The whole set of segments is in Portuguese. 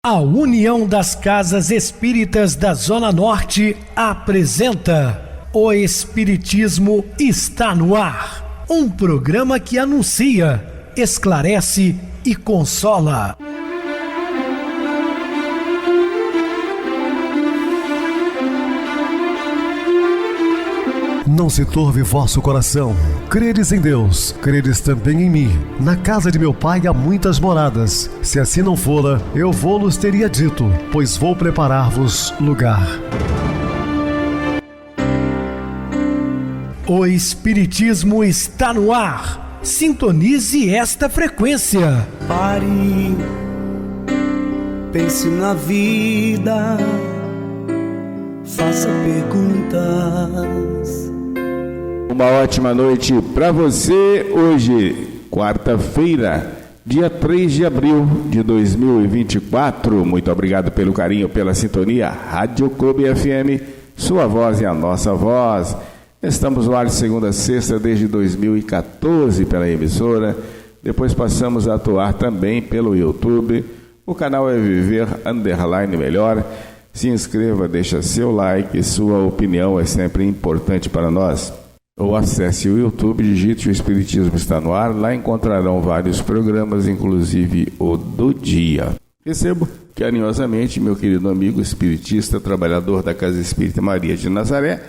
A União das Casas Espíritas da Zona Norte apresenta O Espiritismo está no ar, um programa que anuncia, esclarece e consola. Não se turve vosso coração. Credes em Deus, credes também em mim. Na casa de meu pai há muitas moradas. Se assim não fora, eu vou-los teria dito, pois vou preparar-vos lugar. O Espiritismo está no ar. Sintonize esta frequência. Pare, pense na vida, faça perguntas. Uma ótima noite para você. Hoje, quarta-feira, dia 3 de abril de 2024. Muito obrigado pelo carinho, pela sintonia. Rádio Clube FM, sua voz é a nossa voz. Estamos no ar de segunda a sexta desde 2014 pela emissora. Depois passamos a atuar também pelo YouTube. O canal é Viver _ Melhor. Se inscreva, deixa seu like, sua opinião é sempre importante para nós. Ou acesse o YouTube, digite O Espiritismo está no ar, lá encontrarão vários programas, inclusive o do dia. Recebo carinhosamente meu querido amigo espiritista, trabalhador da Casa Espírita Maria de Nazaré,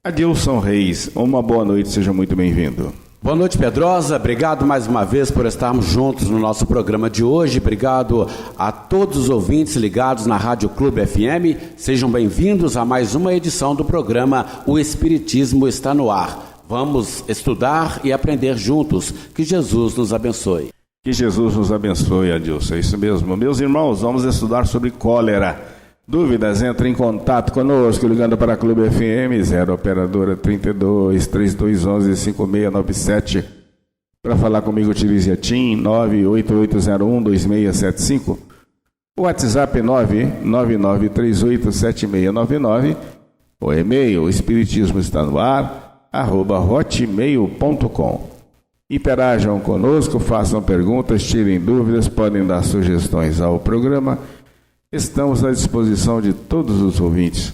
Adilson Reis. Uma boa noite, seja muito bem-vindo. Boa noite, Pedrosa. Obrigado mais uma vez por estarmos juntos no nosso programa de hoje. Obrigado a todos os ouvintes ligados na Rádio Clube FM. Sejam bem-vindos a mais uma edição do programa O Espiritismo está no ar. Vamos estudar e aprender juntos. Que Jesus nos abençoe. Que Jesus nos abençoe, Adilson. É isso mesmo. Meus irmãos, vamos estudar sobre cólera. Dúvidas? Entre em contato conosco ligando para a Clube FM 0 operadora 32 3211 5697. Para falar comigo utilize a TIM 98801 2675. O WhatsApp 999387699. O e-mail espiritismo está no ar @hotmail.com. Interajam conosco, façam perguntas, tirem dúvidas, podem dar sugestões ao programa. Estamos à disposição de todos os ouvintes.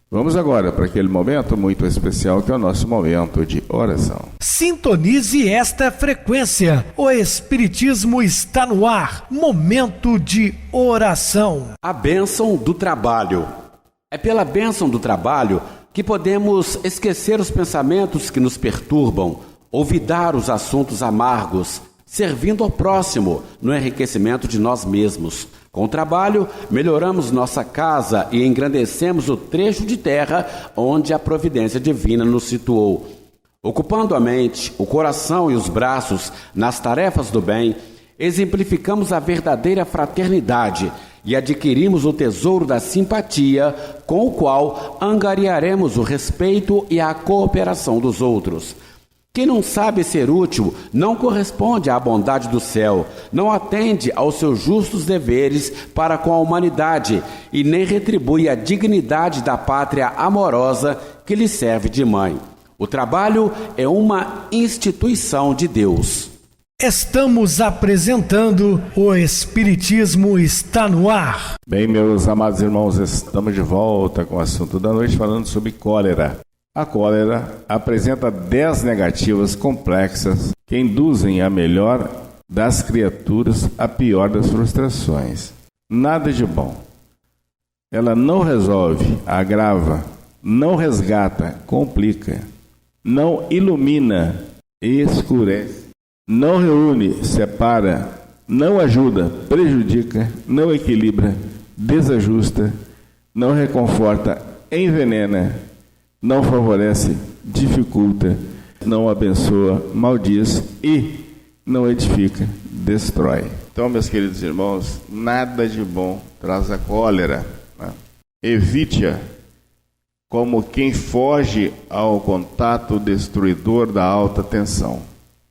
Vamos agora para aquele momento muito especial que é o nosso momento de oração. Sintonize esta frequência. O Espiritismo está no ar. Momento de oração. A bênção do trabalho. É pela bênção do trabalho que podemos esquecer os pensamentos que nos perturbam, olvidar os assuntos amargos, servindo ao próximo no enriquecimento de nós mesmos. Com o trabalho, melhoramos nossa casa e engrandecemos o trecho de terra onde a providência divina nos situou. Ocupando a mente, o coração e os braços nas tarefas do bem, exemplificamos a verdadeira fraternidade e adquirimos o tesouro da simpatia, com o qual angariaremos o respeito e a cooperação dos outros. Quem não sabe ser útil não corresponde à bondade do céu, não atende aos seus justos deveres para com a humanidade e nem retribui a dignidade da pátria amorosa que lhe serve de mãe. O trabalho é uma instituição de Deus. Estamos apresentando O Espiritismo está no ar. Bem, meus amados irmãos, estamos de volta com o assunto da noite falando sobre cólera. A cólera apresenta 10 negativas complexas que induzem a melhor das criaturas a pior das frustrações. Nada de bom. Ela não resolve, agrava, não resgata, complica, não ilumina, escurece, não reúne, separa, não ajuda, prejudica, não equilibra, desajusta, não reconforta, envenena, não favorece, dificulta, não abençoa, maldiz e não edifica, destrói. Então, meus queridos irmãos, nada de bom traz a cólera, né? Evite-a como quem foge ao contato destruidor da alta tensão.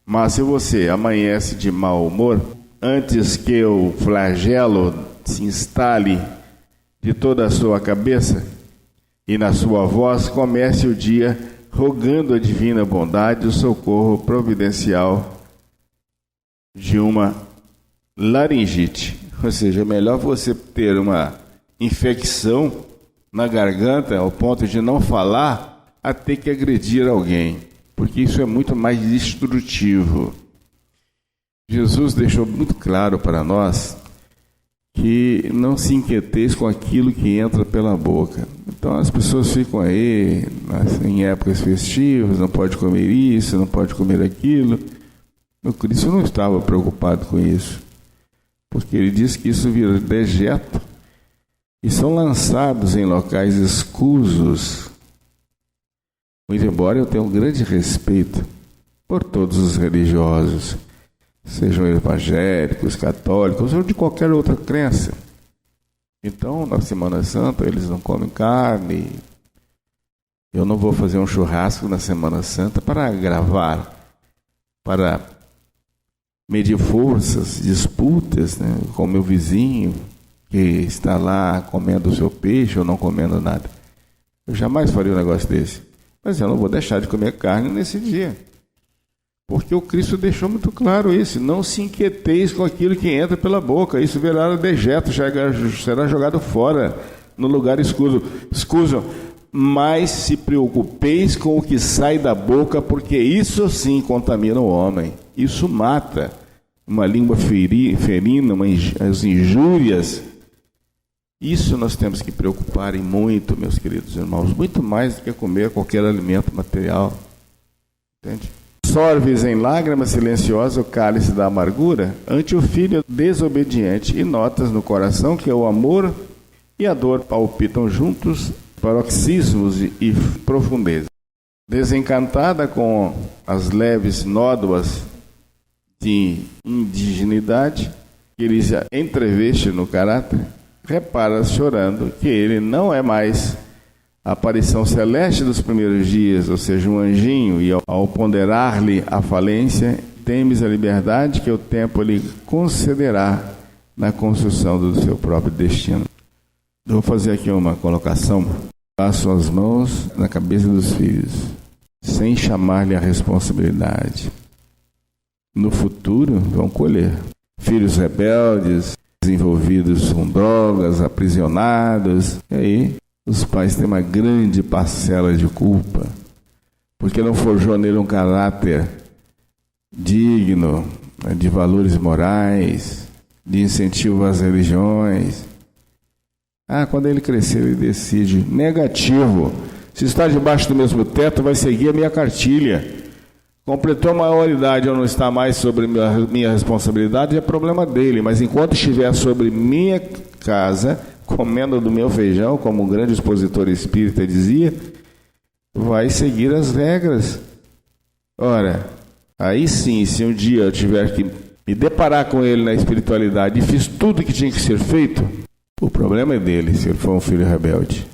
Mas se você amanhece de mau humor, antes que o flagelo se instale de toda a sua cabeça, e na sua voz comece o dia rogando a divina bondade e o socorro providencial de uma laringite, Ou seja, é melhor você ter uma infecção na garganta ao ponto de não falar a ter que agredir alguém, porque isso é muito mais destrutivo. Jesus deixou muito claro para nós que não se inquieteis com aquilo que entra pela boca. Então as pessoas ficam aí em épocas festivas, não pode comer isso, não pode comer aquilo. O Cristo não estava preocupado com isso, porque ele disse que isso vira dejeto e são lançados em locais escusos. Muito embora eu tenha um grande respeito por todos os religiosos, sejam evangélicos, católicos ou de qualquer outra crença. Então, na Semana Santa, eles não comem carne. Eu não vou fazer um churrasco na Semana Santa para gravar, para medir forças, disputas, né, com meu vizinho que está lá comendo o seu peixe ou não comendo nada. Eu jamais faria um negócio desse. Mas eu não vou deixar de comer carne nesse dia. Porque o Cristo deixou muito claro isso. Não se inquieteis com aquilo que entra pela boca. Isso virá dejeto, será jogado fora, no lugar escuso. Mas se preocupeis com o que sai da boca, porque isso sim contamina o homem. Isso mata. Uma língua ferina, as injúrias. Isso nós temos que preocupar em muito, meus queridos irmãos. Muito mais do que comer qualquer alimento material. Entende? Sorves em lágrima silenciosa o cálice da amargura ante o filho desobediente, e notas no coração que o amor e a dor palpitam juntos, paroxismos e profundeza. Desencantada com as leves nódoas de indignidade que ele já entreveste no caráter, repara chorando que ele não é mais a aparição celeste dos primeiros dias, ou seja, um anjinho, e ao ponderar-lhe a falência, temes a liberdade que o tempo lhe concederá na construção do seu próprio destino. Eu vou fazer aqui uma colocação. Passo as mãos na cabeça dos filhos, sem chamar-lhe a responsabilidade. No futuro vão colher. Filhos rebeldes, envolvidos com drogas, aprisionados, e aí os pais têm uma grande parcela de culpa, porque não forjou nele um caráter digno, né, de valores morais, de incentivo às religiões. Quando ele crescer, ele decide, negativo, se está debaixo do mesmo teto, vai seguir a minha cartilha. Completou a maioridade ou não está mais sobre minha responsabilidade, é problema dele, mas enquanto estiver sobre minha casa, comendo do meu feijão, como um grande expositor espírita dizia, vai seguir as regras. Ora, aí sim, se um dia eu tiver que me deparar com ele na espiritualidade e fiz tudo que tinha que ser feito, o problema é dele, se ele for um filho rebelde.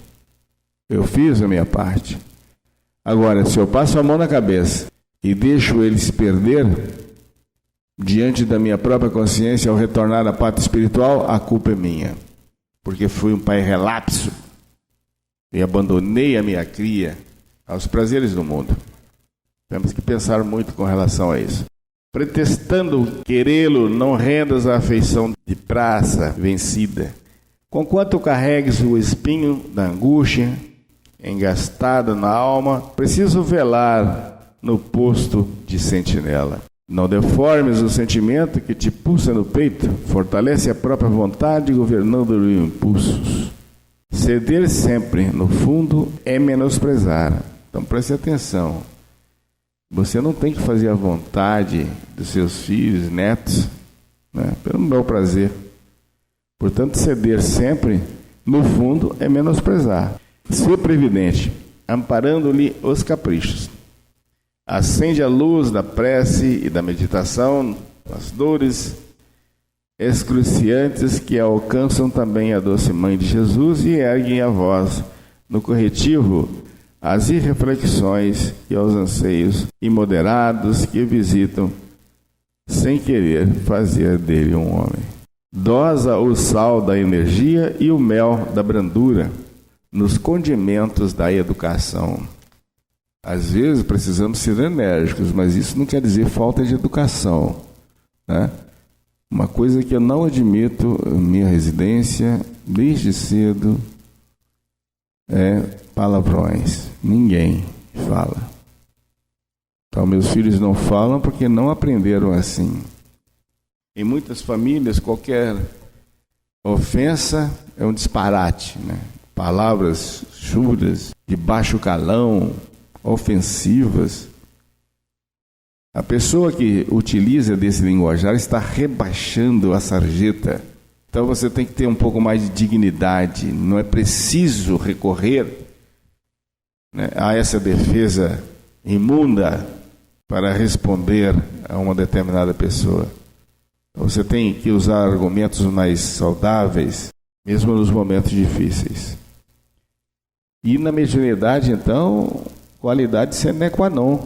Eu fiz a minha parte. Agora, se eu passo a mão na cabeça e deixo ele se perder diante da minha própria consciência ao retornar à pátria espiritual, a culpa é minha. Porque fui um pai relapso e abandonei a minha cria aos prazeres do mundo. Temos que pensar muito com relação a isso. Pretextando querê-lo, não rendas a afeição de praça vencida. Conquanto carregues o espinho da angústia, engastado na alma, preciso velar no posto de sentinela. Não deformes o sentimento que te pulsa no peito, fortalece a própria vontade, governando-lhe impulsos. Ceder sempre, no fundo, é menosprezar. Então preste atenção. Você não tem que fazer a vontade dos seus filhos, netos, né, pelo meu prazer. Portanto, ceder sempre, no fundo, é menosprezar. Ser previdente, amparando-lhe os caprichos. Acende a luz da prece e da meditação, as dores excruciantes que alcançam também a doce Mãe de Jesus e erguem a voz no corretivo às irreflexões e aos anseios imoderados que visitam sem querer fazer dele um homem. Dosa o sal da energia e o mel da brandura nos condimentos da educação. Às vezes precisamos ser enérgicos, mas isso não quer dizer falta de educação, né? Uma coisa que eu não admito em minha residência, desde cedo, é palavrões. Ninguém fala. Então, meus filhos não falam porque não aprenderam assim. Em muitas famílias, qualquer ofensa é um disparate, né? Palavras chulas, de baixo calão, ofensivas. A pessoa que utiliza desse linguajar está rebaixando a sarjeta. Então você tem que ter um pouco mais de dignidade. Não é preciso recorrer, né, a essa defesa imunda para responder a uma determinada pessoa. Você tem que usar argumentos mais saudáveis, mesmo nos momentos difíceis. E na mediunidade, então, qualidade sine qua non.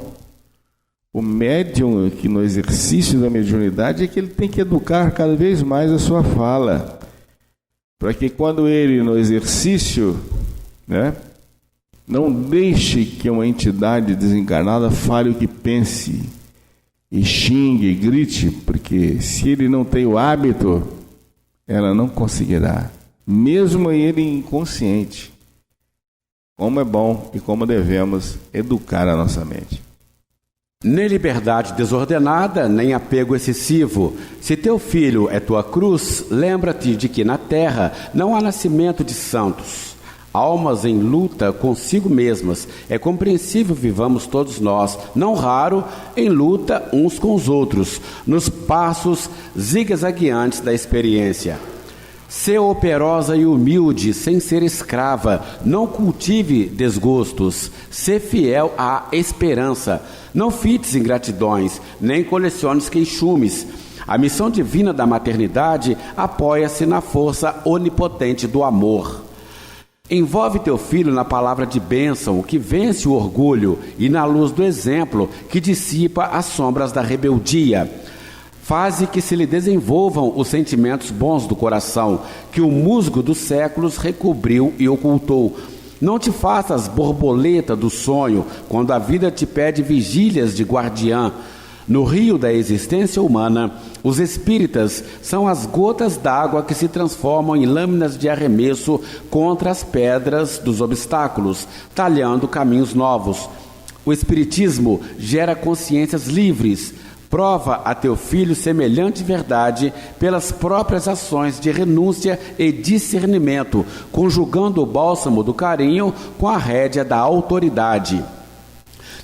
O médium que no exercício da mediunidade é que ele tem que educar cada vez mais a sua fala, para que quando ele no exercício, né, não deixe que uma entidade desencarnada fale o que pense, e xingue, e grite, porque se ele não tem o hábito, ela não conseguirá, mesmo ele inconsciente. Como é bom e como devemos educar a nossa mente. Nem liberdade desordenada, nem apego excessivo. Se teu filho é tua cruz, lembra-te de que na terra não há nascimento de santos. Almas em luta consigo mesmas. É compreensível vivamos todos nós, não raro, em luta uns com os outros, nos passos zigue-zagueantes da experiência. Sê operosa e humilde, sem ser escrava. Não cultive desgostos. Sê fiel à esperança. Não fites ingratidões, nem coleciones queixumes. A missão divina da maternidade apoia-se na força onipotente do amor. Envolve teu filho na palavra de bênção, que vence o orgulho, e na luz do exemplo, que dissipa as sombras da rebeldia. Faze que se lhe desenvolvam os sentimentos bons do coração, que o musgo dos séculos recobriu e ocultou. Não te faças borboleta do sonho, quando a vida te pede vigílias de guardiã. No rio da existência humana, os espíritas são as gotas d'água que se transformam em lâminas de arremesso contra as pedras dos obstáculos, talhando caminhos novos. O espiritismo gera consciências livres. Prova a teu filho semelhante verdade pelas próprias ações de renúncia e discernimento, conjugando o bálsamo do carinho com a rédea da autoridade.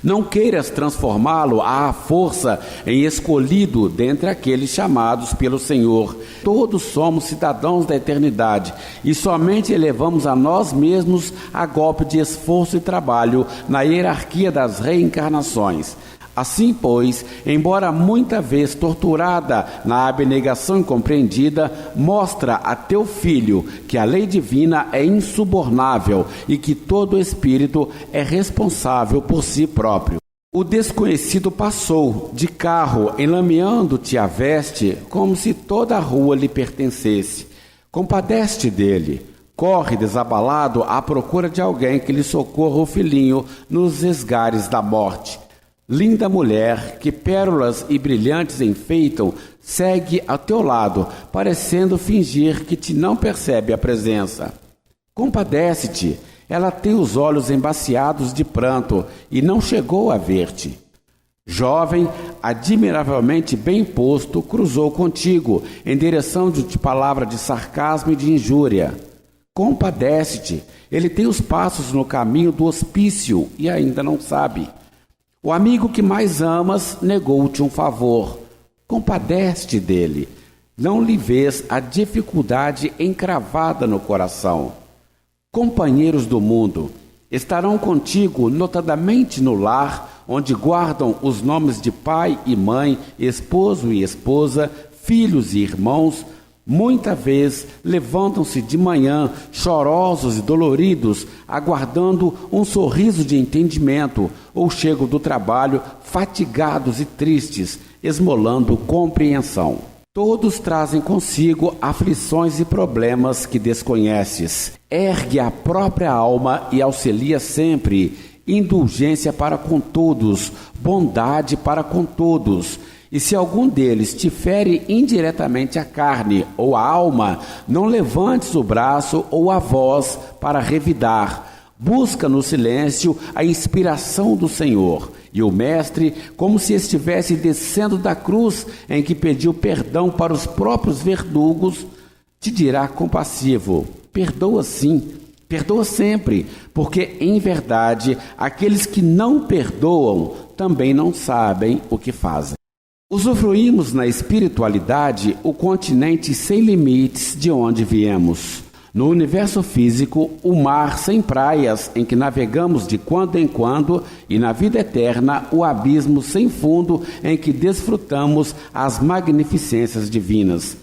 Não queiras transformá-lo à força em escolhido dentre aqueles chamados pelo Senhor. Todos somos cidadãos da eternidade e somente elevamos a nós mesmos a golpe de esforço e trabalho na hierarquia das reencarnações. Assim, pois, embora muita vez torturada na abnegação incompreendida, mostra a teu filho que a lei divina é insubornável e que todo espírito é responsável por si próprio. O desconhecido passou de carro, enlameando-te a veste, como se toda a rua lhe pertencesse. Compadece-te dele. Corre desabalado à procura de alguém que lhe socorra o filhinho nos esgares da morte. Linda mulher, que pérolas e brilhantes enfeitam, segue ao teu lado, parecendo fingir que te não percebe a presença. Compadece-te, ela tem os olhos embaciados de pranto e não chegou a ver-te. Jovem, admiravelmente bem posto, cruzou contigo, em direção de palavra de sarcasmo e de injúria. Compadece-te, ele tem os passos no caminho do hospício e ainda não sabe. O amigo que mais amas negou-te um favor. Compadece-te dele. Não lhe vês a dificuldade encravada no coração. Companheiros do mundo estarão contigo notadamente no lar, onde guardam os nomes de pai e mãe, esposo e esposa, filhos e irmãos. Muita vez levantam-se de manhã, chorosos e doloridos, aguardando um sorriso de entendimento, ou chegam do trabalho, fatigados e tristes, esmolando compreensão. Todos trazem consigo aflições e problemas que desconheces. Ergue a própria alma e auxilia sempre, indulgência para com todos, bondade para com todos. E se algum deles te fere indiretamente a carne ou a alma, não levantes o braço ou a voz para revidar. Busca no silêncio a inspiração do Senhor. E o Mestre, como se estivesse descendo da cruz em que pediu perdão para os próprios verdugos, te dirá compassivo: perdoa sim, perdoa sempre, porque em verdade aqueles que não perdoam também não sabem o que fazem. Usufruímos na espiritualidade o continente sem limites de onde viemos. No universo físico, o mar sem praias em que navegamos de quando em quando, e na vida eterna, o abismo sem fundo em que desfrutamos as magnificências divinas.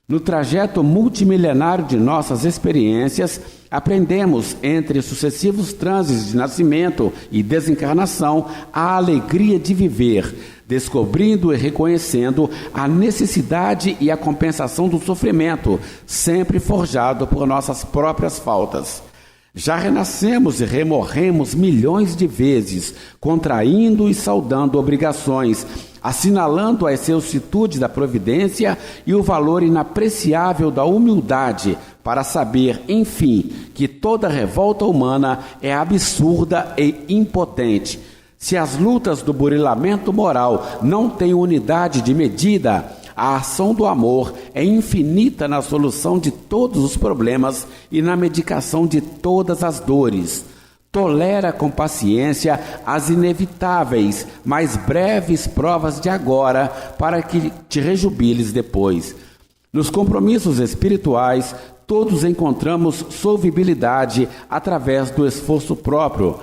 No trajeto multimilenário de nossas experiências, aprendemos, entre sucessivos transes de nascimento e desencarnação, a alegria de viver, descobrindo e reconhecendo a necessidade e a compensação do sofrimento, sempre forjado por nossas próprias faltas. Já renascemos e remorremos milhões de vezes, contraindo e saudando obrigações, assinalando a excelsitude da providência e o valor inapreciável da humildade, para saber, enfim, que toda revolta humana é absurda e impotente. Se as lutas do burilamento moral não têm unidade de medida, a ação do amor é infinita na solução de todos os problemas e na medicação de todas as dores. Tolera com paciência as inevitáveis, mas breves provas de agora, para que te rejubiles depois. Nos compromissos espirituais, todos encontramos solvibilidade através do esforço próprio.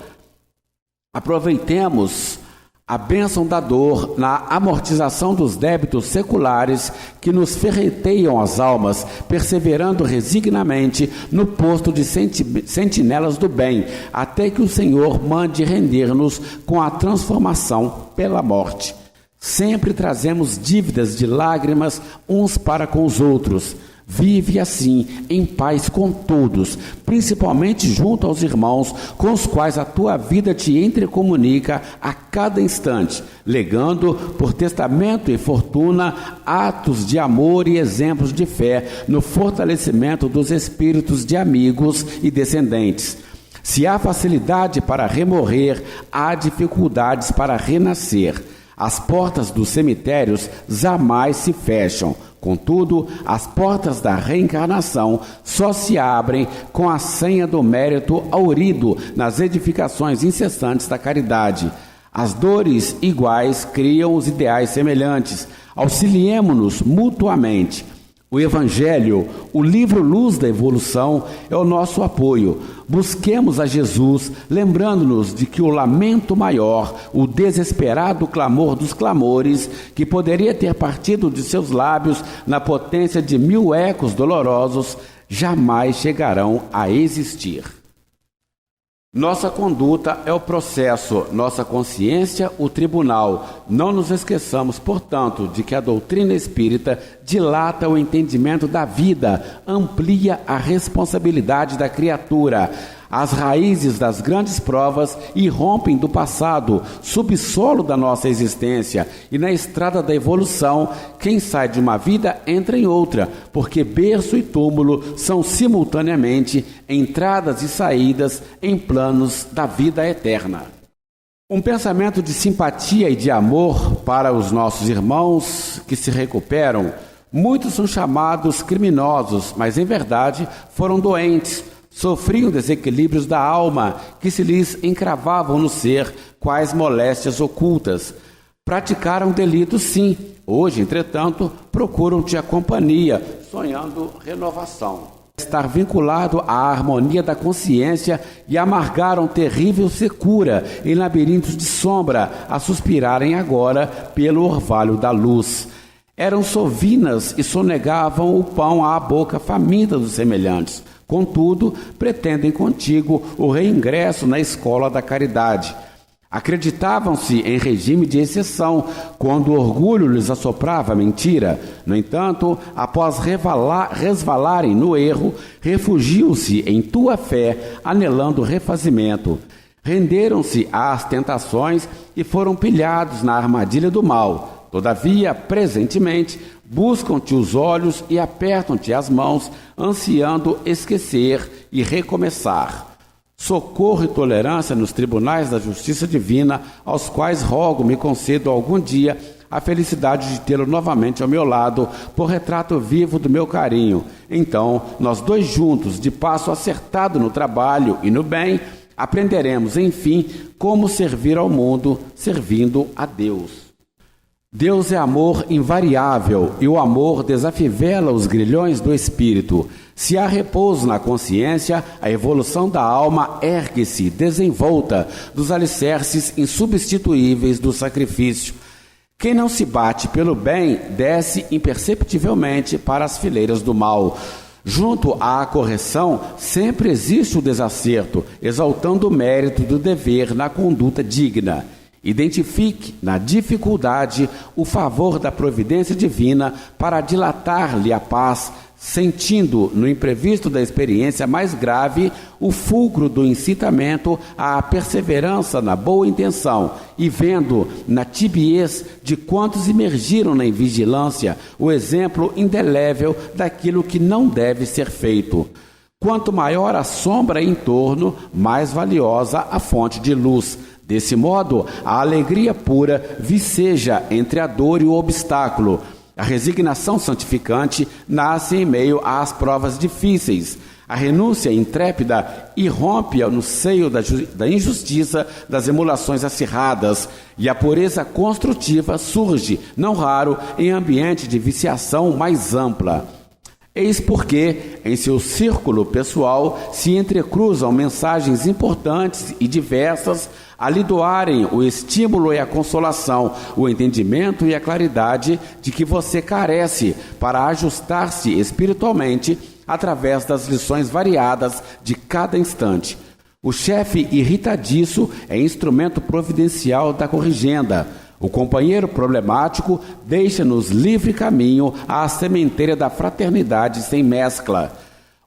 Aproveitemos a bênção da dor na amortização dos débitos seculares que nos ferreteiam as almas, perseverando resignamente no posto de sentinelas do bem, até que o Senhor mande render-nos com a transformação pela morte. Sempre trazemos dívidas de lágrimas uns para com os outros. Vive assim, em paz com todos, principalmente junto aos irmãos com os quais a tua vida te entrecomunica a cada instante, legando por testamento e fortuna atos de amor e exemplos de fé no fortalecimento dos espíritos de amigos e descendentes. Se há facilidade para remorrer, há dificuldades para renascer. As portas dos cemitérios jamais se fecham. Contudo, as portas da reencarnação só se abrem com a senha do mérito aurido nas edificações incessantes da caridade. As dores iguais criam os ideais semelhantes. Auxiliemo-nos mutuamente. O Evangelho, o livro Luz da Evolução, é o nosso apoio. Busquemos a Jesus, lembrando-nos de que o lamento maior, o desesperado clamor dos clamores, que poderia ter partido de seus lábios na potência de 1000 ecos dolorosos, jamais chegarão a existir. Nossa conduta é o processo, nossa consciência o tribunal. Não nos esqueçamos, portanto, de que a doutrina espírita dilata o entendimento da vida, amplia a responsabilidade da criatura. As raízes das grandes provas irrompem do passado, subsolo da nossa existência, e na estrada da evolução, quem sai de uma vida entra em outra, porque berço e túmulo são simultaneamente entradas e saídas em planos da vida eterna. Um pensamento de simpatia e de amor para os nossos irmãos que se recuperam. Muitos são chamados criminosos, mas em verdade foram doentes. Sofriam desequilíbrios da alma que se lhes encravavam no ser, quais moléstias ocultas. Praticaram delitos, sim. Hoje, entretanto, procuram-te a companhia, sonhando renovação. Estar vinculado à harmonia da consciência e amargaram terrível secura em labirintos de sombra, a suspirarem agora pelo orvalho da luz. Eram sovinas e sonegavam o pão à boca faminta dos semelhantes. Contudo, pretendem contigo o reingresso na escola da caridade. Acreditavam-se em regime de exceção, quando o orgulho lhes assoprava mentira. No entanto, após resvalarem no erro, refugiam-se em tua fé, anelando refazimento. Renderam-se às tentações e foram pilhados na armadilha do mal. Todavia, presentemente, buscam-te os olhos e apertam-te as mãos, ansiando esquecer e recomeçar. Socorro e tolerância nos tribunais da justiça divina, aos quais rogo me concedam algum dia a felicidade de tê-lo novamente ao meu lado, por retrato vivo do meu carinho. Então, nós dois juntos, de passo acertado no trabalho e no bem, aprenderemos, enfim, como servir ao mundo, servindo a Deus. Deus é amor invariável e o amor desafivela os grilhões do espírito. Se há repouso na consciência, a evolução da alma ergue-se desenvolta dos alicerces insubstituíveis do sacrifício. Quem não se bate pelo bem, desce imperceptivelmente para as fileiras do mal. Junto à correção, sempre existe o desacerto, exaltando o mérito do dever na conduta digna. Identifique na dificuldade o favor da providência divina para dilatar-lhe a paz, sentindo no imprevisto da experiência mais grave o fulcro do incitamento à perseverança na boa intenção e vendo na tibiez de quantos imergiram na invigilância o exemplo indelével daquilo que não deve ser feito. Quanto maior a sombra em torno, mais valiosa a fonte de luz. Desse modo, a alegria pura viceja entre a dor e o obstáculo. A resignação santificante nasce em meio às provas difíceis. A renúncia intrépida irrompe no seio da injustiça das emulações acirradas. E a pureza construtiva surge, não raro, em ambiente de viciação mais ampla. Eis porque, em seu círculo pessoal, se entrecruzam mensagens importantes e diversas a lhe doarem o estímulo e a consolação, o entendimento e a claridade de que você carece para ajustar-se espiritualmente através das lições variadas de cada instante. O chefe irritadiço é instrumento providencial da corrigenda. O companheiro problemático deixa-nos livre caminho à sementeira da fraternidade sem mescla.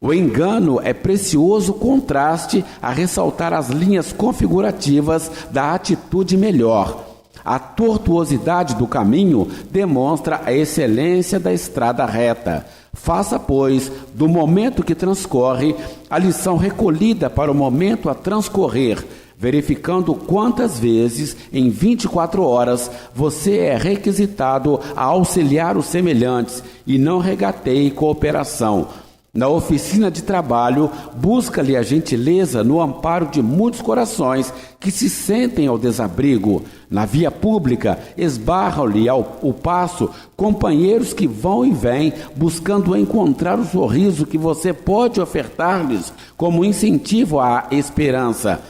O engano é precioso contraste a ressaltar as linhas configurativas da atitude melhor. A tortuosidade do caminho demonstra a excelência da estrada reta. Faça, pois, do momento que transcorre, a lição recolhida para o momento a transcorrer, verificando quantas vezes, em 24 horas, você é requisitado a auxiliar os semelhantes e não regateie cooperação. Na oficina de trabalho, busca-lhe a gentileza no amparo de muitos corações que se sentem ao desabrigo. Na via pública, esbarram-lhe o passo companheiros que vão e vêm, buscando encontrar o sorriso que você pode ofertar-lhes como incentivo à esperança.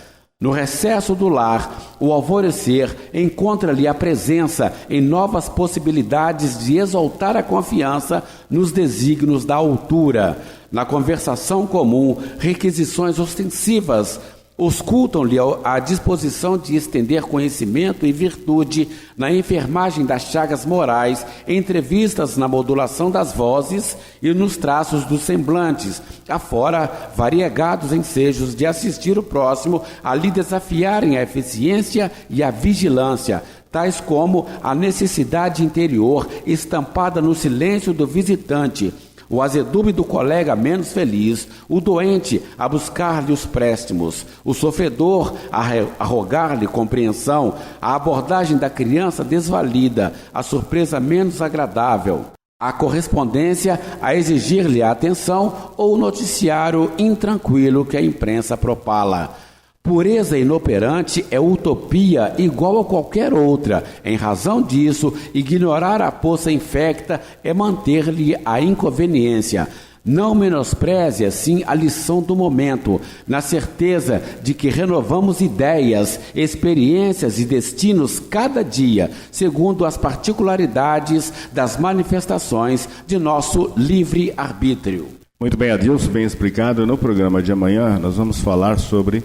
No recesso do lar, o alvorecer encontra-lhe a presença em novas possibilidades de exaltar a confiança nos desígnios da altura. Na conversação comum, requisições ostensivas auscultam-lhe a disposição de estender conhecimento e virtude na enfermagem das chagas morais, entrevistas na modulação das vozes e nos traços dos semblantes, afora variegados ensejos de assistir o próximo a lhe desafiarem a eficiência e a vigilância, tais como a necessidade interior estampada no silêncio do visitante, o azedume do colega menos feliz, o doente a buscar-lhe os préstimos, o sofredor a rogar-lhe compreensão, a abordagem da criança desvalida, a surpresa menos agradável, a correspondência a exigir-lhe a atenção ou o noticiário intranquilo que a imprensa propala. Pureza inoperante é utopia igual a qualquer outra. Em razão disso, ignorar a poça infecta é manter-lhe a inconveniência. Não menospreze, assim, a lição do momento, na certeza de que renovamos ideias, experiências e destinos cada dia, segundo as particularidades das manifestações de nosso livre-arbítrio. Muito bem, Adilson, bem explicado. No programa de amanhã, nós vamos falar sobre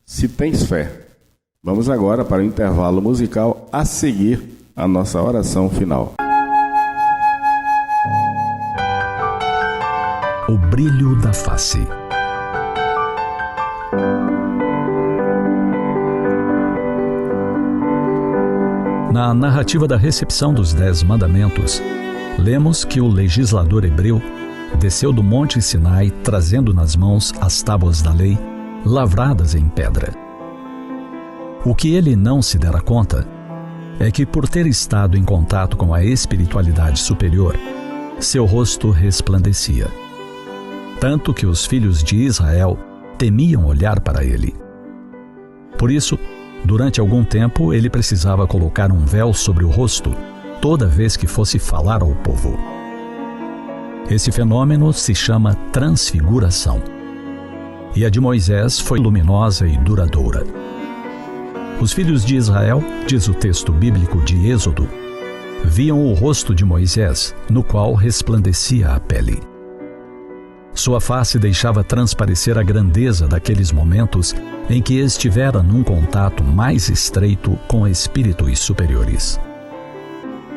Se Tens Fé. Vamos agora para o intervalo musical, a seguir a nossa oração final. O brilho da face. Na Na narrativa da recepção dos 10 mandamentos, lemos que o legislador hebreu desceu do Monte Sinai trazendo nas mãos as tábuas da lei, lavradas em pedra. O que ele não se dera conta é que, por ter estado em contato com a espiritualidade superior, seu rosto resplandecia, tanto que os filhos de Israel temiam olhar para ele. Por isso, durante algum tempo, ele precisava colocar um véu sobre o rosto toda vez que fosse falar ao povo. Esse fenômeno se chama transfiguração, e a de Moisés foi luminosa e duradoura. Os filhos de Israel, diz o texto bíblico de Êxodo, viam o rosto de Moisés, no qual resplandecia a pele. Sua face deixava transparecer a grandeza daqueles momentos em que estivera num contato mais estreito com espíritos superiores.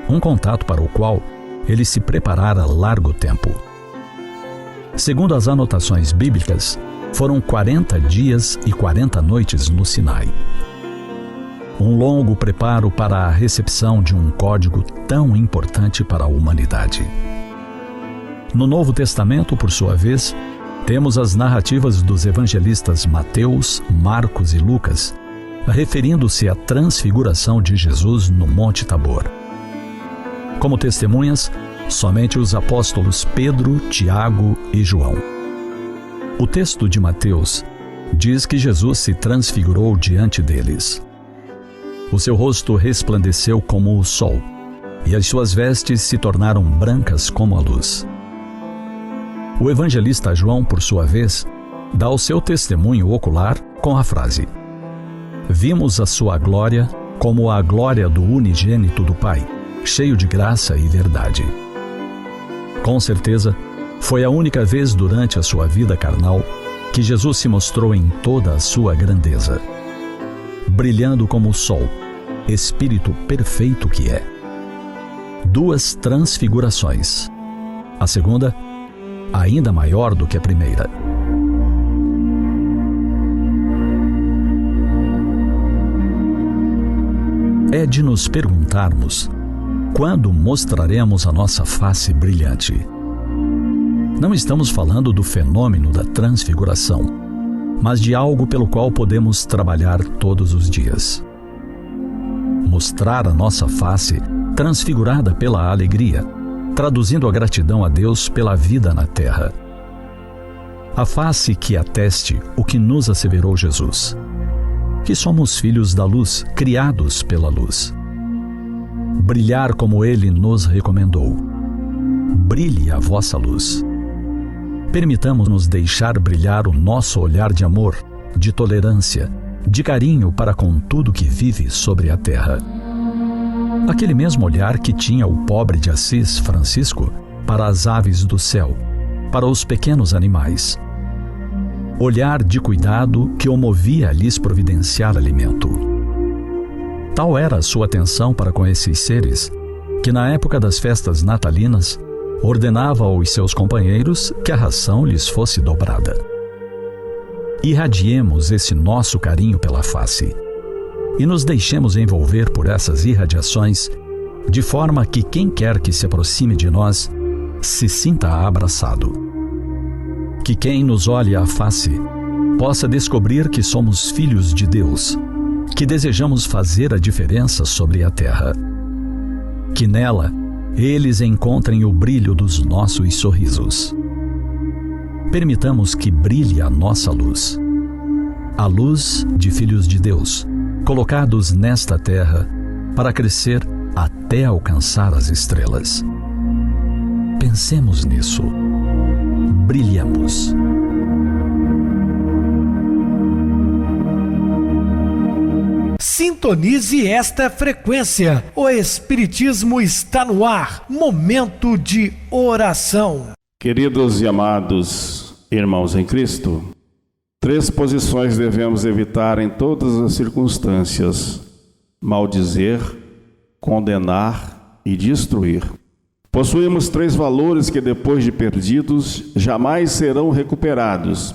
Um contato para o qual ele se preparara largo tempo. Segundo as anotações bíblicas, foram 40 dias e 40 noites no Sinai. Um longo preparo para a recepção de um código tão importante para a humanidade. No Novo Testamento, por sua vez, temos as narrativas dos evangelistas Mateus, Marcos e Lucas, referindo-se à transfiguração de Jesus no Monte Tabor. Como testemunhas, somente os apóstolos Pedro, Tiago e João. O texto de Mateus diz que Jesus se transfigurou diante deles. O seu rosto resplandeceu como o sol, e as suas vestes se tornaram brancas como a luz. O evangelista João, por sua vez, dá o seu testemunho ocular com a frase: "Vimos a sua glória como a glória do unigênito do Pai, cheio de graça e verdade." Com certeza, foi a única vez durante a sua vida carnal que Jesus se mostrou em toda a sua grandeza, brilhando como o sol, espírito perfeito que é. 2 transfigurações. A segunda, ainda maior do que a primeira. É de nos perguntarmos: quando mostraremos a nossa face brilhante? Não estamos falando do fenômeno da transfiguração, mas de algo pelo qual podemos trabalhar todos os dias. Mostrar a nossa face transfigurada pela alegria, traduzindo a gratidão a Deus pela vida na terra. A face que ateste o que nos asseverou Jesus, que somos filhos da luz, criados pela luz. Brilhar como Ele nos recomendou. Brilhe a vossa luz. Permitamos-nos deixar brilhar o nosso olhar de amor, de tolerância, de carinho para com tudo que vive sobre a terra. Aquele mesmo olhar que tinha o pobre de Assis, Francisco, para as aves do céu, para os pequenos animais. Olhar de cuidado que o movia a lhes providenciar alimento. Tal era a sua atenção para com esses seres, que na época das festas natalinas, ordenava aos seus companheiros que a ração lhes fosse dobrada. Irradiemos esse nosso carinho pela face e nos deixemos envolver por essas irradiações, de forma que quem quer que se aproxime de nós se sinta abraçado. Que quem nos olhe à face possa descobrir que somos filhos de Deus, que desejamos fazer a diferença sobre a terra. Que nela eles encontrem o brilho dos nossos sorrisos. Permitamos que brilhe a nossa luz, a luz de filhos de Deus, colocados nesta terra para crescer até alcançar as estrelas. Pensemos nisso. Brilhamos. Sintonize esta frequência. O Espiritismo está no ar. Momento de oração. Queridos e amados irmãos em Cristo, 3 posições devemos evitar em todas as circunstâncias: maldizer, condenar e destruir. Possuímos 3 valores que, depois de perdidos, jamais serão recuperados: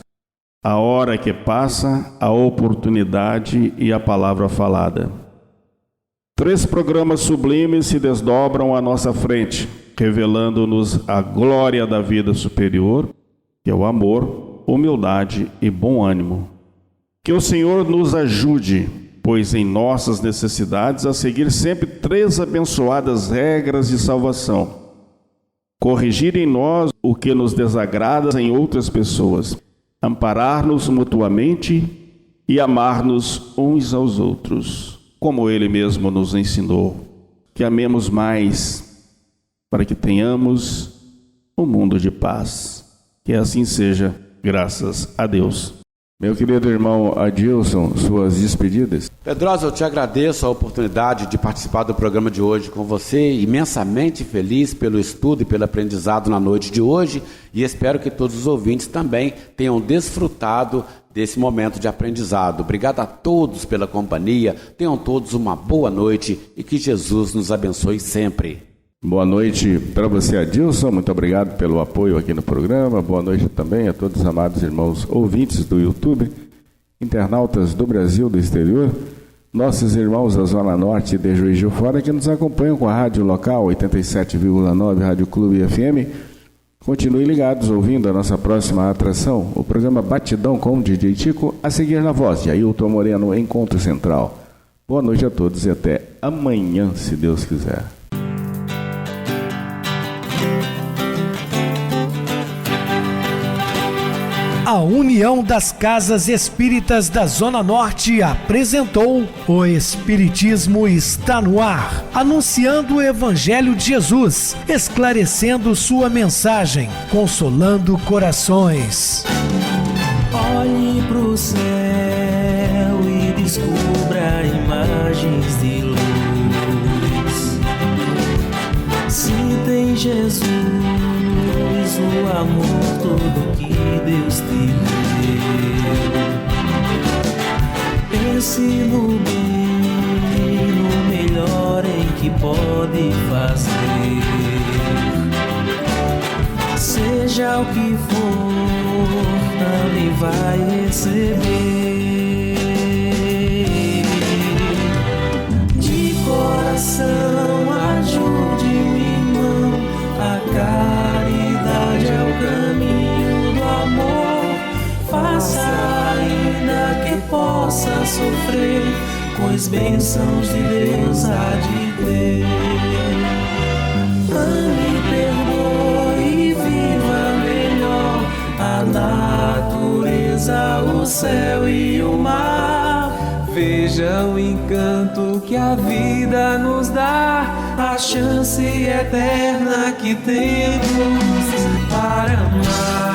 a hora que passa, a oportunidade e a palavra falada. 3 programas sublimes se desdobram à nossa frente, revelando-nos a glória da vida superior, que é o amor, humildade e bom ânimo. Que o Senhor nos ajude, pois em nossas necessidades, a seguir sempre 3 abençoadas regras de salvação. Corrigir em nós o que nos desagrada em outras pessoas, amparar-nos mutuamente e amar-nos uns aos outros, como Ele mesmo nos ensinou. Que amemos mais, para que tenhamos um mundo de paz. Que assim seja, graças a Deus. Meu querido irmão Adilson, suas despedidas. Pedrosa, eu te agradeço a oportunidade de participar do programa de hoje com você, imensamente feliz pelo estudo e pelo aprendizado na noite de hoje, e espero que todos os ouvintes também tenham desfrutado desse momento de aprendizado. Obrigado a todos pela companhia, tenham todos uma boa noite e que Jesus nos abençoe sempre. Boa noite para você, Adilson. Muito obrigado pelo apoio aqui no programa. Boa noite também a todos os amados irmãos ouvintes do YouTube, internautas do Brasil, do exterior, nossos irmãos da Zona Norte e de Juiz de Fora que nos acompanham com a rádio local 87,9 Rádio Clube FM. Continuem ligados ouvindo a nossa próxima atração, o programa Batidão com o DJ Tico, a seguir na voz de Ailton Moreno, Encontro Central. Boa noite a todos e até amanhã, se Deus quiser. A União das Casas Espíritas da Zona Norte apresentou O Espiritismo Está no Ar, anunciando o Evangelho de Jesus, esclarecendo sua mensagem, consolando corações. Olhe pro céu e descubra imagens de luz. Se tem Jesus, o amor todo que Deus te deu. Pense no bem, no melhor em que pode fazer. Seja o que for, também vai receber. De coração, ajude o irmão, a caridade é o caminho do amor. Faça ainda que possa sofrer, pois bênçãos de Deus há de ter. Ame, perdoe e viva melhor a natureza, o céu e o mar. Veja o encanto que a vida nos dá, a chance eterna que temos para amar.